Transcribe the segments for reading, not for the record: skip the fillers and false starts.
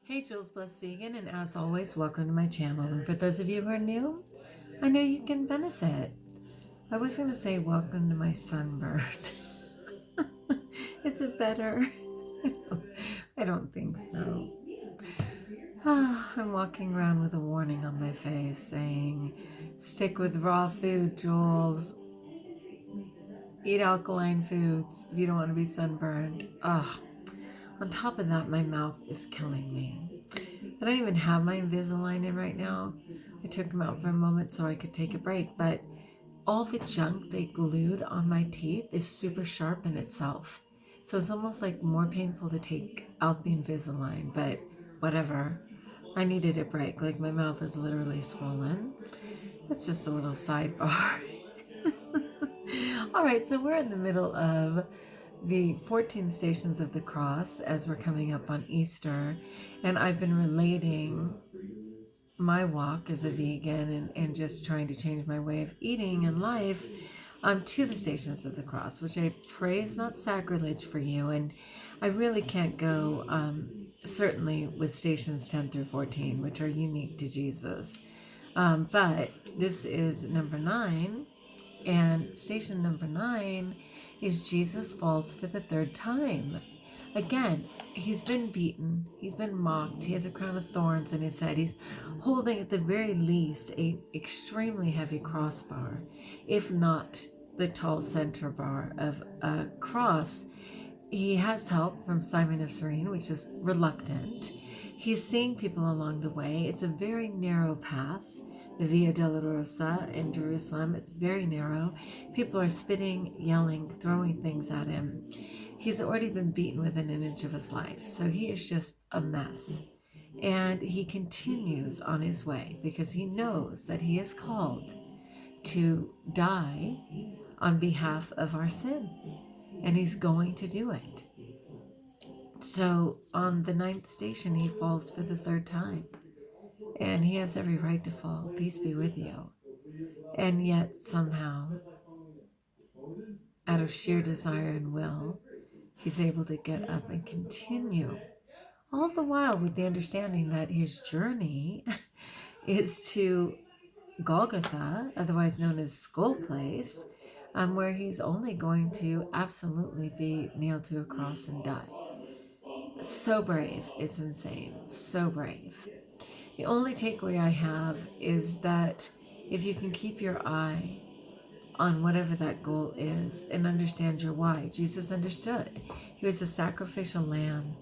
Hey, Jules Blessed Vegan, and as always, welcome to my channel. And for those of you who are new, I know you can benefit. I was going to say welcome to my sunburn. Is it better? I don't think so. I'm walking around with a warning on my face saying, stick with raw food, Jules. Eat alkaline foods if you don't want to be sunburned. On top of that, my mouth is killing me. I don't even have my Invisalign in right now. I took them out for a moment so I could take a break, but all the junk they glued on my teeth is super sharp in itself. So it's almost like more painful to take out the Invisalign, but whatever. I needed a break. Like my mouth is literally swollen. That's just a little sidebar. All right, so we're in the middle of the 14 Stations of the Cross as we're coming up on Easter, and I've been relating my walk as a vegan and just trying to change my way of eating and life to the Stations of the Cross, which I pray is not sacrilege for you. And I really can't go, certainly with Stations 10 through 14, which are unique to Jesus. But this is number 9, and station number 9 is Jesus falls for the third time. Again, he's been beaten, he's been mocked, he has a crown of thorns in his head, he's holding at the very least an extremely heavy crossbar, if not the tall center bar of a cross. He has help from Simon of Cyrene, which is reluctant. He's seeing people along the way. It's a very narrow path. The Via Dolorosa in Jerusalem, it's very narrow. People are spitting, yelling, throwing things at him. He's already been beaten within an inch of his life, so he is just a mess. And he continues on his way because he knows that he is called to die on behalf of our sin, and he's going to do it. So on the 9th station, he falls for the 3rd time. And he has every right to fall. Peace be with you. And yet somehow, out of sheer desire and will, he's able to get up and continue. All the while with the understanding that his journey is to Golgotha, otherwise known as Skull Place, where he's only going to absolutely be nailed to a cross and die. So brave. It's insane. So brave. The only takeaway I have is that if you can keep your eye on whatever that goal is and understand your why, Jesus understood. He was a sacrificial lamb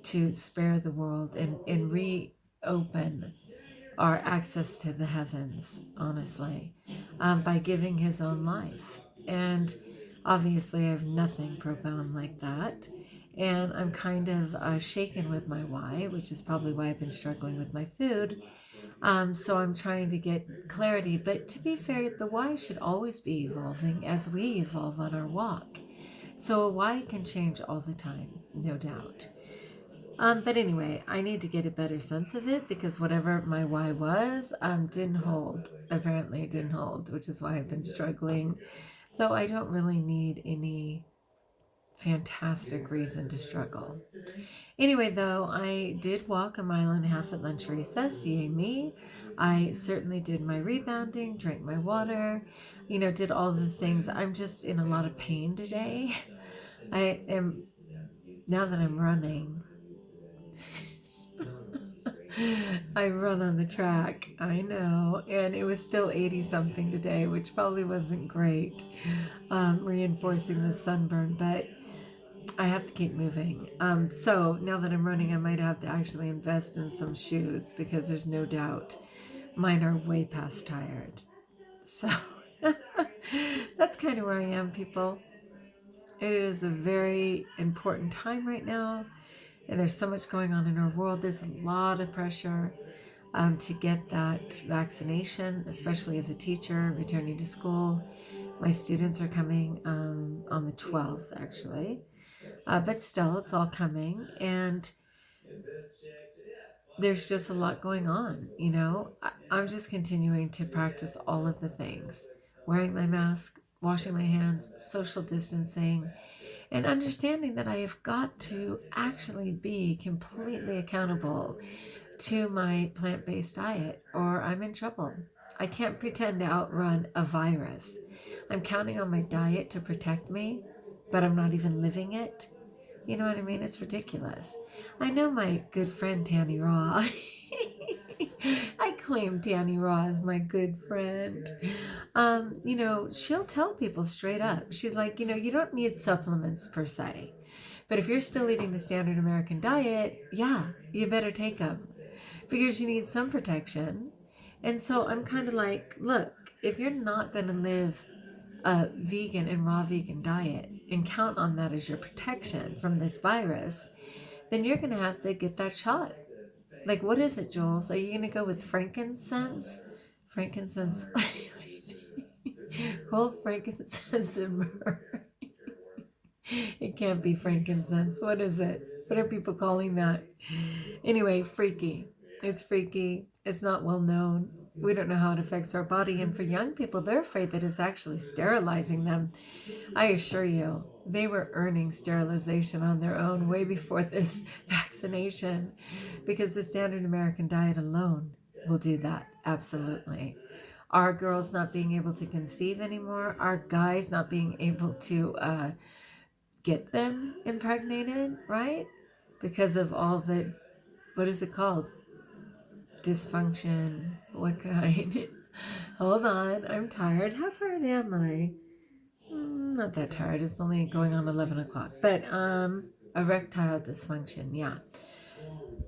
to spare the world and reopen our access to the heavens, honestly, by giving his own life. And obviously I have nothing profound like that. And I'm kind of shaken with my why, which is probably why I've been struggling with my food. So I'm trying to get clarity. But to be fair, the why should always be evolving as we evolve on our walk. So a why can change all the time, no doubt. But anyway, I need to get a better sense of it because whatever my why was, didn't hold. Apparently it didn't hold, which is why I've been struggling. Though I don't really need any fantastic reason to struggle. Anyway, though, I did walk 1.5 miles at lunch recess. Yay me. I certainly did my rebounding, drank my water, did all the things. I'm just in a lot of pain today. I am, now that I'm running, I run on the track, I know, and it was still 80 something today, which probably wasn't great, reinforcing the sunburn, but I have to keep moving. So now that I'm running, I might have to actually invest in some shoes because there's no doubt mine are way past tired. So that's kind of where I am, people. It is a very important time right now, and there's so much going on in our world. There's a lot of pressure to get that vaccination, especially as a teacher returning to school. My students are coming on the 12th, actually. But still, it's all coming, and there's just a lot going on, I'm just continuing to practice all of the things. Wearing my mask, washing my hands, social distancing, and understanding that I have got to actually be completely accountable to my plant-based diet or I'm in trouble. I can't pretend to outrun a virus. I'm counting on my diet to protect me, but I'm not even living it. You know what I mean? It's ridiculous. I know my good friend Tanny Raw. I claim Tanny Raw as my good friend. She'll tell people straight up. She's like, you don't need supplements per se. But if you're still eating the standard American diet, yeah, you better take them because you need some protection. And so I'm kind of like, look, if you're not going to live a vegan and raw vegan diet and count on that as your protection from this virus, then you're going to have to get that shot. Like, what is it, Jules? Are you going to go with frankincense? Frankincense. Cold frankincense and myrrh. It can't be frankincense. What is it? What are people calling that? Anyway, freaky. It's freaky. It's not well known. We don't know how it affects our body. And for young people, they're afraid that it's actually sterilizing them. I assure you, they were earning sterilization on their own way before this vaccination, because the standard American diet alone will do that. Absolutely. Our girls not being able to conceive anymore, our guys not being able to get them impregnated, right? Because of all the, what is it called? Dysfunction. What kind? Hold on, I'm tired. How tired am I? Not that tired. It's only going on 11 o'clock. But erectile dysfunction, yeah.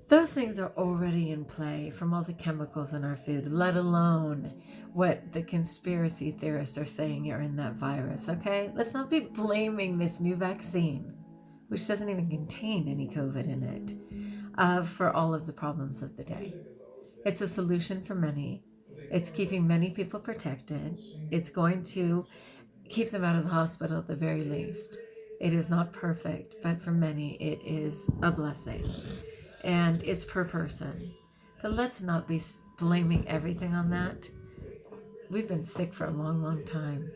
Those things are already in play from all the chemicals in our food, let alone what the conspiracy theorists are saying are in that virus, okay? Let's not be blaming this new vaccine, which doesn't even contain any COVID in it, for all of the problems of the day. It's a solution for many. It's keeping many people protected. It's going to keep them out of the hospital at the very least. It is not perfect, but for many it is a blessing. And it's per person. But let's not be blaming everything on that. We've been sick for a long, long time.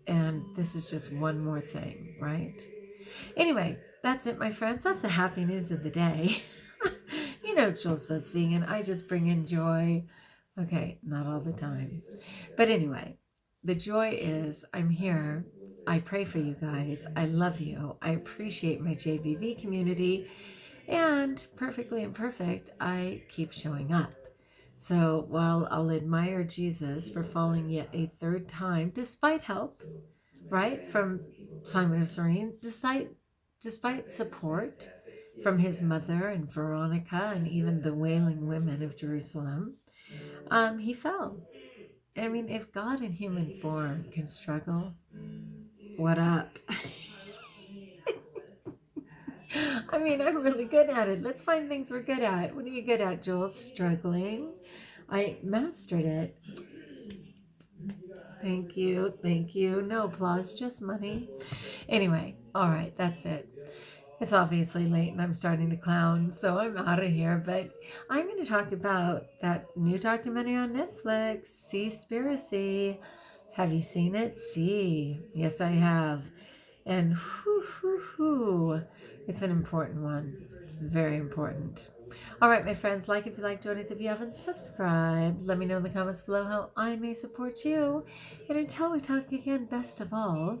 And this is just one more thing, right? Anyway, that's it, my friends. That's the happy news of the day. You know, Jules Blessed Vegan, I just bring in joy. Okay, not all the time. But anyway, the joy is I'm here. I pray for you guys. I love you. I appreciate my JBV community. And perfectly imperfect, I keep showing up. So while I'll admire Jesus for falling yet a third time, despite help, right, from Simon of Cyrene, despite support from his mother and Veronica and even the wailing women of Jerusalem, he fell. I mean, if God in human form can struggle, what up? I mean, I'm really good at it. Let's find things we're good at. What are you good at, Jules? Struggling. I mastered it. Thank you. Thank you. No applause, just money. Anyway, all right, that's it. It's obviously late and I'm starting to clown, so I'm out of here. But I'm going to talk about that new documentary on Netflix, Seaspiracy. Have you seen it? See. Yes, I have. And it's an important one. It's very important. All right, my friends, like if you like, join us if you haven't subscribed. Let me know in the comments below how I may support you. And until we talk again, best of all,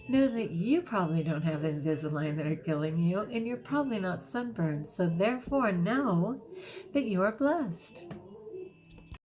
know that you probably don't have Invisalign that are killing you, and you're probably not sunburned. So therefore, know that you are blessed.